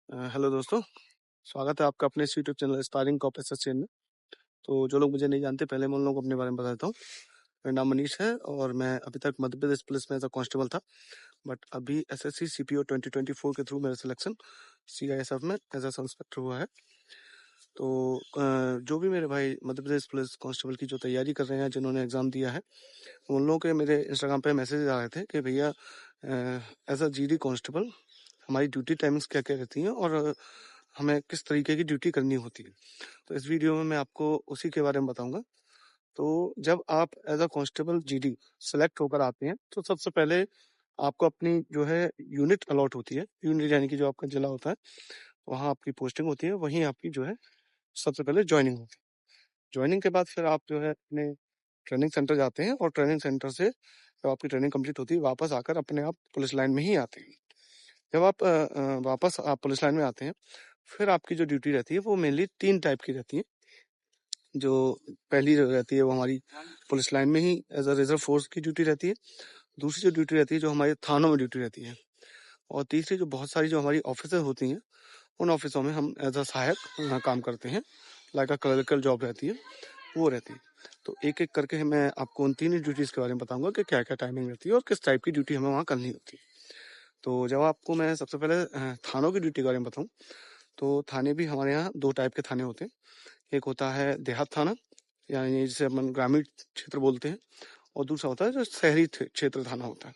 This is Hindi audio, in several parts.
हेलो दोस्तों, स्वागत है आपका अपने इस YouTube channel aspiring cop association में। तो जो लोग मुझे नहीं जानते, पहले मैं उन लोगों को अपने बारे में बता देता हूँ। मेरा नाम मनीष है और मैं अभी तक मध्य प्रदेश पुलिस में एज अ कांस्टेबल था, बट अभी एसएससी सीपीओ 2024 के थ्रू मेरा सिलेक्शन सीआईएसएफ में एज अ सब इंस्पेक्टर हुआ है। तो जो भी मेरे भाई मध्य प्रदेश पुलिस कांस्टेबल की जो तैयारी कर रहे हैं, जिन्होंने एग्ज़ाम दिया है, उन लोगों के मेरे इंस्टाग्राम पे मैसेज आ रहे थे कि भैया एज अ जीडी कांस्टेबल हमारी ड्यूटी टाइमिंग्स क्या क्या रहती हैं और हमें किस तरीके की ड्यूटी करनी होती है। तो इस वीडियो में मैं आपको उसी के बारे में बताऊंगा। तो जब आप as a constable GD select होकर आते हैं, तो सबसे पहले आपको अपनी जो है यूनिट अलॉट होती है। यूनिट यानी कि जो आपका जिला होता है, वहाँ आपकी पोस्टिंग होती है, वहीं आपकी जो है सबसे पहले ज्वाइनिंग होती है। ज्वाइनिंग के बाद फिर आप जो है अपने ट्रेनिंग सेंटर जाते हैं और ट्रेनिंग सेंटर से जब आपकी ट्रेनिंग कंप्लीट होती है, वापस आकर अपने आप पुलिस लाइन में ही आते हैं। जब आप वापस आप पुलिस लाइन में आते हैं, फिर आपकी जो ड्यूटी रहती है वो मेनली 3 टाइप की रहती है। जो पहली जो रहती है वो हमारी पुलिस लाइन में ही एज अ रिजर्व फोर्स की ड्यूटी रहती है। दूसरी जो ड्यूटी रहती है जो हमारे थानों में ड्यूटी रहती है। और तीसरी जो बहुत सारी जो हमारी ऑफिसर होती हैं, उन ऑफिसों में हम एज अ सहायक काम करते हैं। लाइक अ क्लरिकल जॉब रहती है, वो रहती है। तो एक एक करके मैं आपको उन तीन ड्यूटीज़ के बारे में बताऊंगा कि क्या क्या टाइमिंग रहती है और किस टाइप की ड्यूटी हमें वहाँ करनी होती है। तो जब आपको मैं सबसे पहले थानों की ड्यूटी के बारे में बताऊँ, तो थाने भी हमारे यहाँ 2 टाइप के थाने होते हैं। एक होता है देहात थाना, यानी जिसे अपन ग्रामीण क्षेत्र बोलते हैं, और दूसरा होता है जो शहरी क्षेत्र थाना होता है।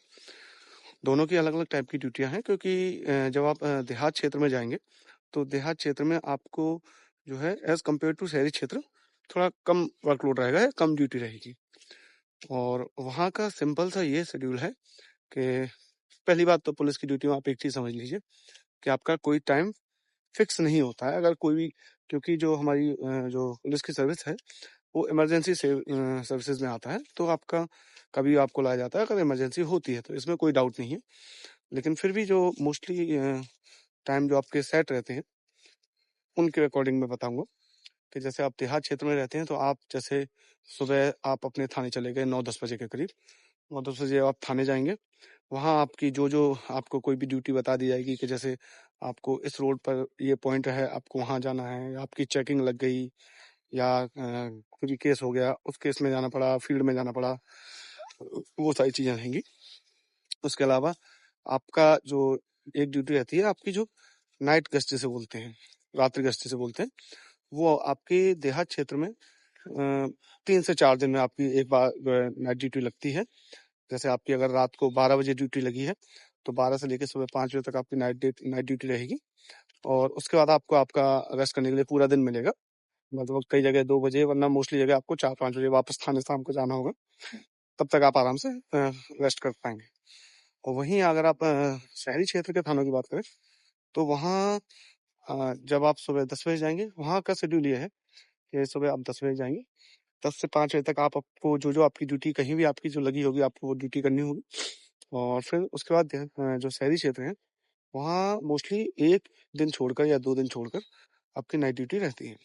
दोनों की अलग अलग टाइप की ड्यूटियाँ हैं, क्योंकि जब आप देहात क्षेत्र में जाएंगे, तो देहात क्षेत्र में आपको जो है एज कम्पेयर टू शहरी क्षेत्र थोड़ा कम वर्कलोड रहेगा या कम ड्यूटी रहेगी। और वहाँ का सिंपल सा ये शेड्यूल है कि पहली बात तो पुलिस की ड्यूटी में आप एक चीज़ समझ लीजिए कि आपका कोई टाइम फिक्स नहीं होता है। अगर कोई भी, क्योंकि जो हमारी जो पुलिस की सर्विस है वो इमरजेंसी सर्विसेज में आता है, तो आपका कभी आपको लाया जाता है अगर इमरजेंसी होती है, तो इसमें कोई डाउट नहीं है। लेकिन फिर भी जो मोस्टली टाइम जो आपके सेट रहते हैं, उनके अकॉर्डिंग मैं बताऊंगा कि जैसे आप देहात क्षेत्र में रहते हैं, तो आप जैसे सुबह आप अपने थाने चले गए 9-10 बजे के करीब, 9-10 बजे आप थाने जाएंगे। वहाँ आपकी जो जो आपको कोई भी ड्यूटी बता दी जाएगी कि जैसे आपको इस रोड पर ये पॉइंट है, आपको वहाँ जाना है, आपकी चेकिंग लग गई, या कोई केस हो गया, उस केस में जाना पड़ा, फील्ड में जाना पड़ा, वो सारी चीज़ें रहेंगी। उसके अलावा आपका जो एक ड्यूटी रहती है आपकी, जो नाइट गश्त जिसे बोलते हैं, रात्रि गश्त जिसे बोलते हैं, वो आपके देहात क्षेत्र में 3 से 4 दिन में आपकी एक बार नाइट ड्यूटी लगती है। जैसे आपकी अगर रात को 12 बजे ड्यूटी लगी है, तो 12 से लेकर सुबह 5 बजे तक आपकी नाइट ड्यूटी रहेगी। और उसके बाद आपको आपका रेस्ट करने के लिए पूरा दिन मिलेगा। मतलब कई जगह 2 बजे, वरना मोस्टली जगह आपको 4-5 बजे वापस थाने शाम को जाना होगा। तब तक आप आराम से रेस्ट कर पाएंगे। और वहीं अगर आप शहरी क्षेत्र के थानों की बात करें, तो वहाँ जब आप सुबह 10 बजे जाएंगे, वहाँ का शेड्यूल ये है कि सुबह आप 10 बजे जाएंगे, 10 से 5 बजे तक आपको जो जो आपकी ड्यूटी कहीं भी आपकी जो लगी होगी, आपको वो ड्यूटी करनी होगी। और फिर उसके बाद जो शहरी क्षेत्र है, वहाँ मोस्टली 1 दिन छोड़कर या 2 दिन छोड़कर आपकी नाइट ड्यूटी रहती है।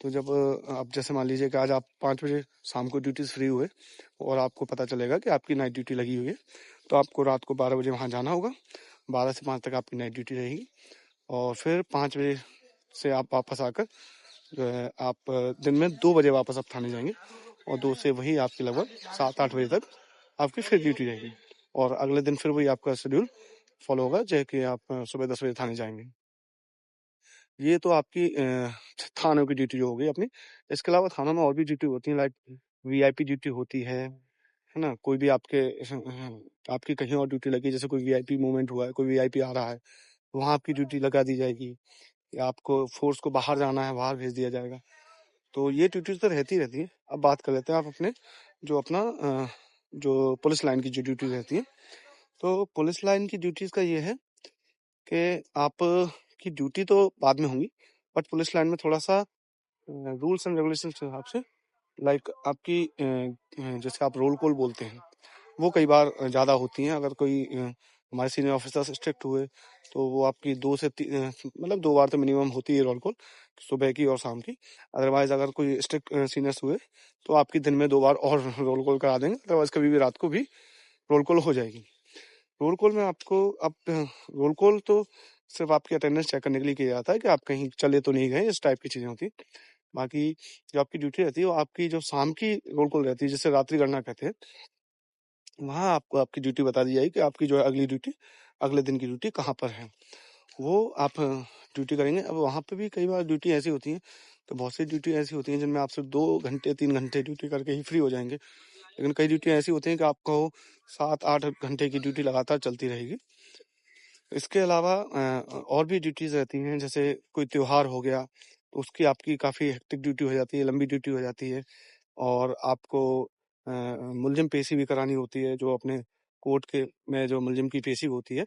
तो जब आप जैसे मान लीजिए कि आज आप 5 बजे शाम को ड्यूटी से फ्री हुए और आपको पता चलेगा कि आपकी नाइट ड्यूटी लगी हुई है, तो आपको रात को 12 बजे वहाँ जाना होगा। 12 से 5 तक आपकी नाइट ड्यूटी रहेगी, और फिर 5 बजे से आप वापस आकर जो है आप दिन में 2 बजे वापस आप थाने जाएंगे, और 2 से वही आपकी लगभग 7-8 बजे तक आपकी फिर ड्यूटी रहेगी। और अगले दिन फिर वही आपका शेड्यूल फॉलो होगा, जैसे कि आप सुबह 10 बजे थाने जाएंगे। ये तो आपकी थानों की ड्यूटी जो हो गई अपनी। इसके अलावा थानों में और भी ड्यूटी होती है, लाइक वीआईपी ड्यूटी होती है ना। कोई भी आपकी कहीं और ड्यूटी लगी, जैसे कोई वीआईपी मूवमेंट हुआ है, कोई वीआईपी आ रहा है, वहाँ आपकी ड्यूटी लगा दी जाएगी, या आपको फोर्स को बाहर जाना है, बाहर भेज दिया जाएगा। तो ये ड्यूटीज तो रहती है। अब बात कर लेते हैं आप अपने जो अपना जो पुलिस लाइन की जो ड्यूटी रहती है। तो पुलिस लाइन की ड्यूटीज का ये है कि आप की ड्यूटी तो बाद में होंगी, बट पुलिस लाइन में थोड़ा सा रूल्स एंड रेगुलेशन के हिसाब से, लाइक आपकी जैसे आप रोल कॉल बोलते हैं, वो कई बार ज़्यादा होती हैं। अगर कोई हमारे सीनियर ऑफिसर स्ट्रिक्ट हुए, तो वो आपकी 2 से 3 मतलब 2 बार तो मिनिमम होती है रोल कॉल, सुबह की और शाम की। अदरवाइज अगर कोई स्ट्रिक्ट सीनियर्स हुए, तो आपकी दिन में 2 बार और रोल कॉल करा देंगे। अदरवाइज कभी भी रात को भी रोल कॉल हो जाएगी। रोल कॉल में आपको अब रोल कॉल तो सिर्फ आपकी अटेंडेंस चेक करने के लिए किया जाता है कि आप कहीं चले तो नहीं गए, इस टाइप की चीज़ें होती हैं। बाकी जो आपकी ड्यूटी रहती है वो आपकी जो शाम की रोल कॉल रहती है, जिसे रात्रि गणना कहते हैं, वहाँ आपको आपकी ड्यूटी बता दी जाएगी कि आपकी जो है अगली ड्यूटी, अगले दिन की ड्यूटी कहाँ पर है, वो आप ड्यूटी करेंगे। अब वहाँ पे भी कई बार ड्यूटी ऐसी होती हैं, तो बहुत सी ड्यूटी ऐसी होती हैं जिनमें आप सिर्फ 2 घंटे 3 घंटे ड्यूटी करके ही फ्री हो जाएंगे, लेकिन कई ड्यूटी ऐसी होती हैं कि आपको 7-8 घंटे की ड्यूटी लगातार चलती रहेगी। इसके अलावा और भी ड्यूटीज़ रहती हैं, जैसे कोई त्योहार हो गया तो उसकी आपकी काफ़ी हेक्टिक ड्यूटी हो जाती है, लंबी ड्यूटी हो जाती है, और आपको मुलज़िम पेशी भी करानी होती है। जो अपने कोर्ट के में जो मुलज़िम की पेशी होती है,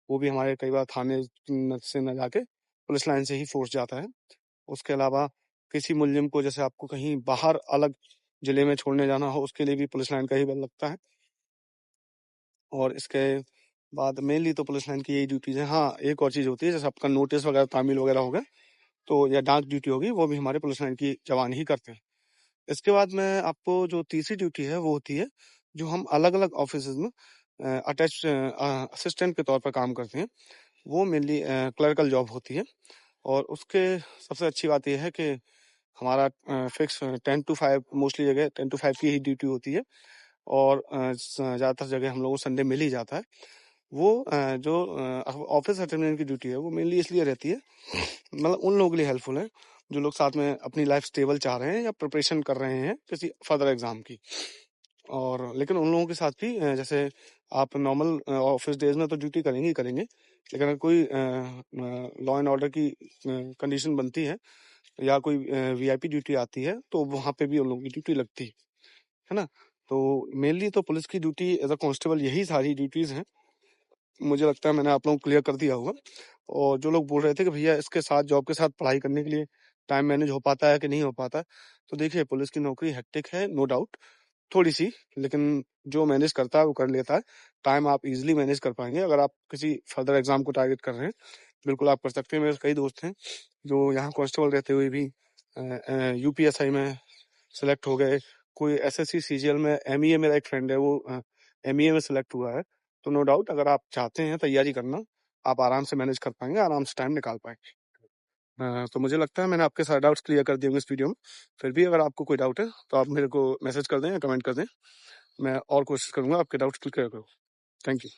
वो भी हमारे कई बार थाने से न जाके पुलिस लाइन से ही फोर्स जाता है। उसके अलावा किसी मुलज़िम को जैसे आपको कहीं बाहर अलग ज़िले में छोड़ने जाना हो, उसके लिए भी पुलिस लाइन का ही बल लगता है। और इसके बाद मेनली तो पुलिस लाइन की यही ड्यूटीज़ हैं। हाँ, एक और चीज़ होती है, जैसे आपका नोटिस वगैरह तामील वगैरह हो गया, तो या डाक ड्यूटी होगी, वो भी हमारे पुलिस लाइन की जवान ही करते हैं। इसके बाद में आपको जो तीसरी ड्यूटी है वो होती है, जो हम अलग-अलग ऑफिसेज़ में अटैच असिस्टेंट के तौर पर काम करते हैं, वो मेनली क्लरिकल जॉब होती है। और उसके सबसे अच्छी बात ये है कि हमारा फिक्स 10 to 5 मोस्टली जगह 10 to 5 की ही ड्यूटी होती है, और ज़्यादातर जगह हम लोगों को संडे मिल ही जाता है। वो जो ऑफिस अटेंडेंट की ड्यूटी है वो मेनली इसलिए रहती है, मतलब उन लोगों के लिए हेल्पफुल है जो लोग साथ में अपनी लाइफ स्टेबल चाह रहे हैं या प्रिपरेशन कर रहे हैं किसी फर्दर एग्जाम की। और लेकिन उन लोगों के साथ भी जैसे आप नॉर्मल ऑफिस डेज में तो ड्यूटी करेंगे ही करेंगे, लेकिन अगर कोई लॉ एंड ऑर्डर की कंडीशन बनती है या कोई वीआईपी ड्यूटी आती है, तो वहाँ पे भी उन लोगों की ड्यूटी लगती है ना। तो मेनली तो पुलिस की ड्यूटी एज अ कांस्टेबल यही सारी ड्यूटीज़ हैं। मुझे लगता है मैंने आप लोगों को क्लियर कर दिया होगा। और जो लोग बोल रहे थे कि भैया इसके साथ जॉब के साथ पढ़ाई करने के लिए टाइम मैनेज हो पाता है कि नहीं हो पाता है, तो देखिए पुलिस की नौकरी हेक्टिक है, नो डाउट, थोड़ी सी, लेकिन जो मैनेज करता है वो कर लेता है। टाइम आप इजीली मैनेज कर पाएंगे। अगर आप किसी फर्दर एग्जाम को टारगेट कर रहे हैं, बिल्कुल आप कर सकते हैं। मेरे कई दोस्त हैं जो यहाँ कांस्टेबल रहते हुए भी यूपीएसआई में सेलेक्ट हो गए। कोई एसएससी सीजीएल में, एमईए, मेरा एक फ्रेंड है वो एमईए में सेलेक्ट हुआ है। तो नो डाउट अगर आप चाहते हैं तैयारी करना, आप आराम से मैनेज कर पाएंगे, आराम से टाइम निकाल पाएंगे। तो मुझे लगता है मैंने आपके सारे डाउट्स क्लियर कर दिए होंगे इस वीडियो में। फिर भी अगर आपको कोई डाउट है तो आप मेरे को मैसेज कर दें या कमेंट कर दें, मैं और कोशिश करूंगा आपके डाउट्स क्लियर करूँ। Thank you.